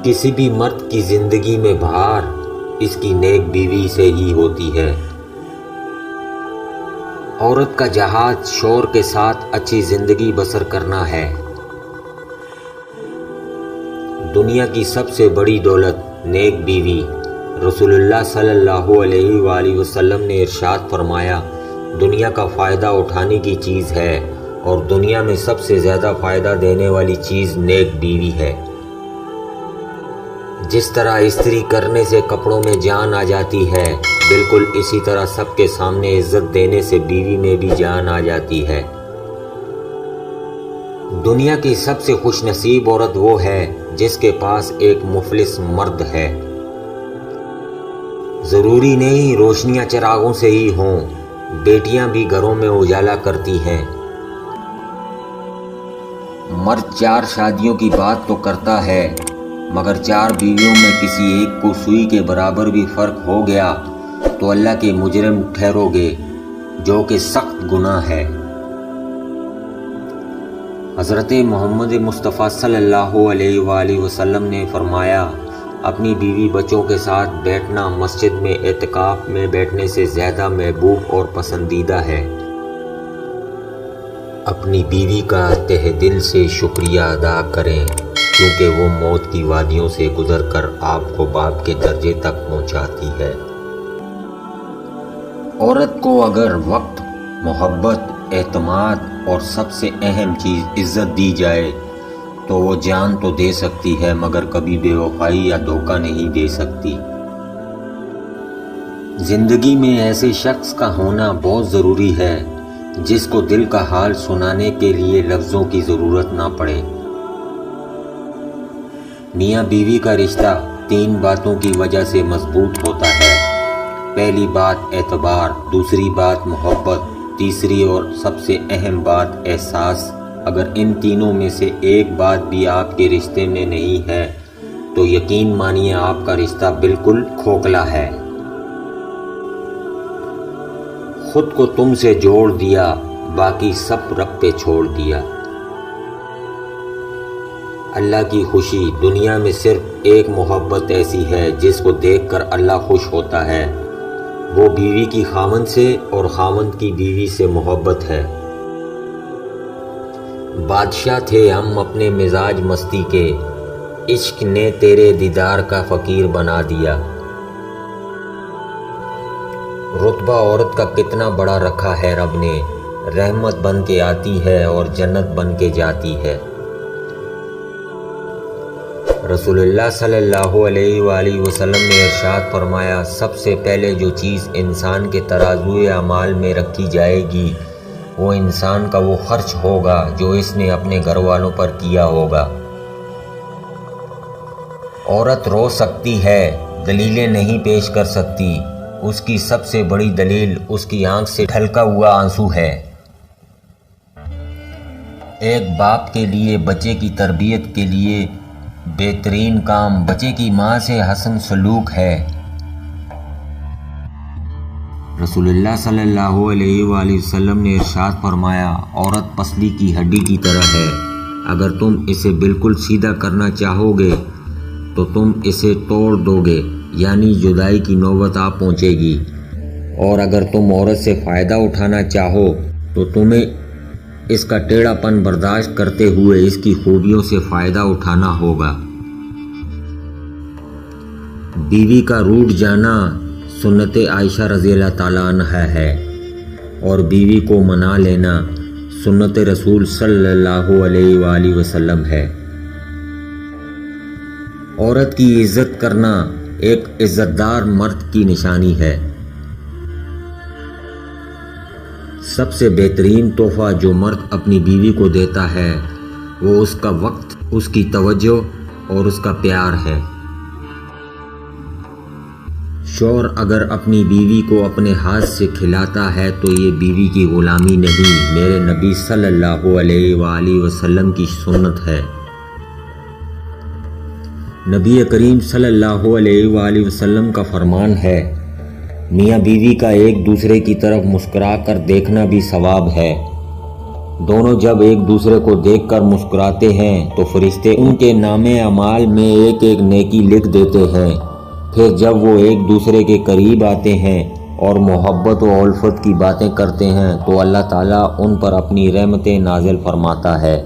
کسی بھی مرد کی زندگی میں بہار اس کی نیک بیوی سے ہی ہوتی ہے۔ عورت کا جہاد شوہر کے ساتھ اچھی زندگی بسر کرنا ہے۔ دنیا کی سب سے بڑی دولت نیک بیوی۔ رسول اللہ صلی اللہ علیہ وآلہ وسلم نے ارشاد فرمایا، دنیا کا فائدہ اٹھانے کی چیز ہے اور دنیا میں سب سے زیادہ فائدہ دینے والی چیز نیک بیوی ہے۔ جس طرح استری کرنے سے کپڑوں میں جان آ جاتی ہے، بالکل اسی طرح سب کے سامنے عزت دینے سے بیوی میں بھی جان آ جاتی ہے۔ دنیا کی سب سے خوش نصیب عورت وہ ہے جس کے پاس ایک مفلس مرد ہے۔ ضروری نہیں روشنیاں چراغوں سے ہی ہوں، بیٹیاں بھی گھروں میں اجالا کرتی ہیں۔ مرد 4 شادیوں کی بات تو کرتا ہے، مگر 4 بیویوں میں کسی ایک کو سوئی کے برابر بھی فرق ہو گیا تو اللہ کے مجرم ٹھہرو گے، جو کہ سخت گناہ ہے۔ حضرت محمد مصطفیٰ صلی اللہ علیہ وآلہ وسلم نے فرمایا، اپنی بیوی بچوں کے ساتھ بیٹھنا مسجد میں اعتکاف میں بیٹھنے سے زیادہ محبوب اور پسندیدہ ہے۔ اپنی بیوی کا تہ دل سے شکریہ ادا کریں، کیونکہ وہ موت کی وادیوں سے گزر کر آپ کو باپ کے درجے تک پہنچاتی ہے۔ عورت کو اگر وقت، محبت، اعتماد اور سب سے اہم چیز عزت دی جائے تو وہ جان تو دے سکتی ہے، مگر کبھی بے وفائی یا دھوکہ نہیں دے سکتی۔ زندگی میں ایسے شخص کا ہونا بہت ضروری ہے جس کو دل کا حال سنانے کے لیے لفظوں کی ضرورت نہ پڑے۔ میاں بیوی کا رشتہ 3 باتوں کی وجہ سے مضبوط ہوتا ہے۔ پہلی بات اعتبار، دوسری بات محبت، تیسری اور سب سے اہم بات احساس۔ اگر ان تینوں میں سے ایک بات بھی آپ کے رشتے میں نہیں ہے تو یقین مانیے آپ کا رشتہ بالکل کھوکھلا ہے۔ خود کو تم سے جوڑ دیا، باقی سب رب پہ چھوڑ دیا۔ اللہ کی خوشی، دنیا میں صرف ایک محبت ایسی ہے جس کو دیکھ کر اللہ خوش ہوتا ہے، وہ بیوی کی خاوند سے اور خاوند کی بیوی سے محبت ہے۔ بادشاہ تھے ہم اپنے مزاج مستی کے، عشق نے تیرے دیدار کا فقیر بنا دیا۔ رتبہ عورت کا کتنا بڑا رکھا ہے رب نے، رحمت بن کے آتی ہے اور جنت بن کے جاتی ہے۔ رسول اللہ صلی اللہ علیہ وآلہ وسلم نے ارشاد فرمایا، سب سے پہلے جو چیز انسان کے ترازوئے اعمال میں رکھی جائے گی وہ انسان کا وہ خرچ ہوگا جو اس نے اپنے گھر والوں پر کیا ہوگا۔ عورت رو سکتی ہے، دلیلیں نہیں پیش کر سکتی، اس کی سب سے بڑی دلیل اس کی آنکھ سے ڈھلکا ہوا آنسو ہے۔ ایک باپ کے لیے بچے کی تربیت کے لیے بہترین کام بچے کی ماں سے حسن سلوک ہے۔ رسول اللہ صلی اللہ علیہ وآلہ وسلم نے ارشاد فرمایا، عورت پسلی کی ہڈی کی طرح ہے، اگر تم اسے بالکل سیدھا کرنا چاہو گے تو تم اسے توڑ دو گے، یعنی جدائی کی نوبت آ پہنچے گی، اور اگر تم عورت سے فائدہ اٹھانا چاہو تو تمہیں اس کا ٹیڑھا پن برداشت کرتے ہوئے اس کی خوبیوں سے فائدہ اٹھانا ہوگا۔ بیوی کا روٹھ جانا سنت عائشہ رضی اللہ تعالیٰ عنہا ہے، اور بیوی کو منا لینا سنت رسول صلی اللہ علیہ وآلہ وسلم ہے۔ عورت کی عزت کرنا ایک عزت دار مرد کی نشانی ہے۔ سب سے بہترین تحفہ جو مرد اپنی بیوی کو دیتا ہے وہ اس کا وقت، اس کی توجہ اور اس کا پیار ہے۔ شوہر اگر اپنی بیوی کو اپنے ہاتھ سے کھلاتا ہے تو یہ بیوی کی غلامی نہیں، میرے نبی صلی اللہ علیہ وآلہ وسلم کی سنت ہے۔ نبی کریم صلی اللہ علیہ وآلہ وسلم کا فرمان ہے، میاں بیوی کا ایک دوسرے کی طرف مسکرا کر دیکھنا بھی ثواب ہے۔ دونوں جب ایک دوسرے کو دیکھ کر مسکراتے ہیں تو فرشتے ان کے نامے اعمال میں ایک ایک نیکی لکھ دیتے ہیں۔ پھر جب وہ ایک دوسرے کے قریب آتے ہیں اور محبت و الفت کی باتیں کرتے ہیں تو اللہ تعالیٰ ان پر اپنی رحمتیں نازل فرماتا ہے۔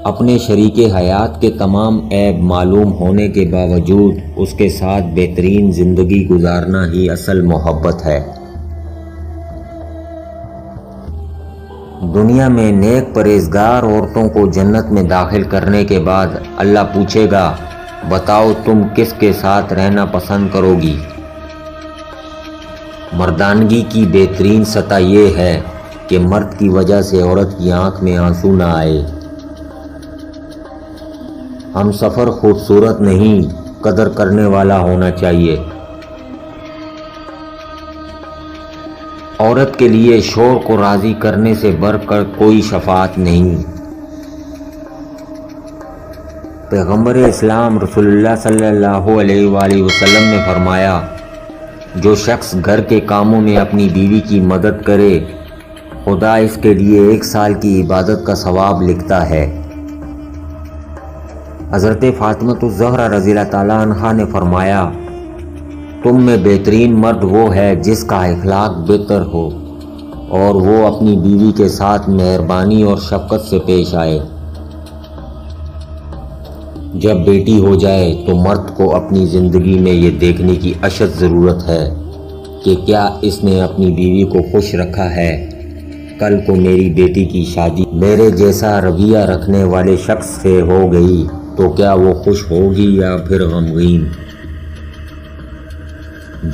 اپنے شریک حیات کے تمام عیب معلوم ہونے کے باوجود اس کے ساتھ بہترین زندگی گزارنا ہی اصل محبت ہے۔ دنیا میں نیک پرہیزگار عورتوں کو جنت میں داخل کرنے کے بعد اللہ پوچھے گا، بتاؤ تم کس کے ساتھ رہنا پسند کرو گی؟ مردانگی کی بہترین سطح یہ ہے کہ مرد کی وجہ سے عورت کی آنکھ میں آنسو نہ آئے۔ ہم سفر خوبصورت نہیں، قدر کرنے والا ہونا چاہیے۔ عورت کے لیے شوہر کو راضی کرنے سے بڑھ کر کوئی شفاعت نہیں۔ پیغمبر اسلام رسول اللہ صلی اللہ علیہ وآلہ وسلم نے فرمایا، جو شخص گھر کے کاموں میں اپنی بیوی کی مدد کرے، خدا اس کے لیے 1 سال کی عبادت کا ثواب لکھتا ہے۔ حضرت فاطمہ الزہرا رضی اللہ تعالیٰ عنہا نے فرمایا، تم میں بہترین مرد وہ ہے جس کا اخلاق بہتر ہو اور وہ اپنی بیوی کے ساتھ مہربانی اور شفقت سے پیش آئے۔ جب بیٹی ہو جائے تو مرد کو اپنی زندگی میں یہ دیکھنے کی اشد ضرورت ہے کہ کیا اس نے اپنی بیوی کو خوش رکھا ہے۔ کل کو میری بیٹی کی شادی میرے جیسا رویہ رکھنے والے شخص سے ہو گئی تو کیا وہ خوش ہوگی یا پھر غمگین؟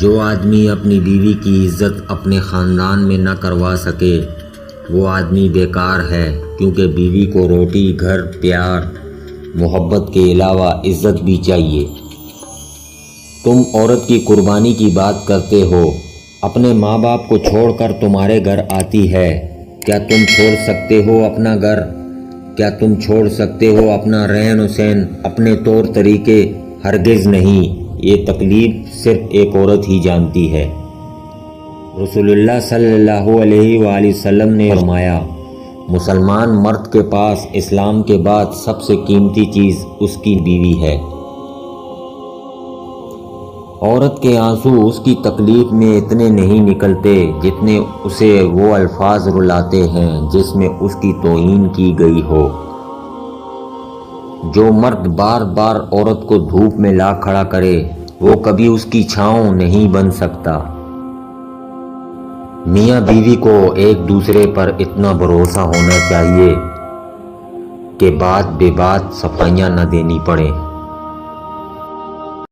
جو آدمی اپنی بیوی کی عزت اپنے خاندان میں نہ کروا سکے وہ آدمی بیکار ہے، کیونکہ بیوی کو روٹی، گھر، پیار، محبت کے علاوہ عزت بھی چاہیے۔ تم عورت کی قربانی کی بات کرتے ہو، اپنے ماں باپ کو چھوڑ کر تمہارے گھر آتی ہے، کیا تم چھوڑ سکتے ہو اپنا گھر؟ کیا تم چھوڑ سکتے ہو اپنا رہن و سہن، اپنے طور طریقے؟ ہرگز نہیں۔ یہ تکلیف صرف ایک عورت ہی جانتی ہے۔ رسول اللہ صلی اللہ علیہ وآلہ وسلم نے فرمایا، مسلمان مرد کے پاس اسلام کے بعد سب سے قیمتی چیز اس کی بیوی ہے۔ عورت کے آنسو اس کی تکلیف میں اتنے نہیں نکلتے جتنے اسے وہ الفاظ رلاتے ہیں جس میں اس کی توہین کی گئی ہو۔ جو مرد بار بار عورت کو دھوپ میں لا کھڑا کرے وہ کبھی اس کی چھاؤں نہیں بن سکتا۔ میاں بیوی کو ایک دوسرے پر اتنا بھروسہ ہونا چاہیے کہ بات بے بات صفائیاں نہ دینی پڑیں۔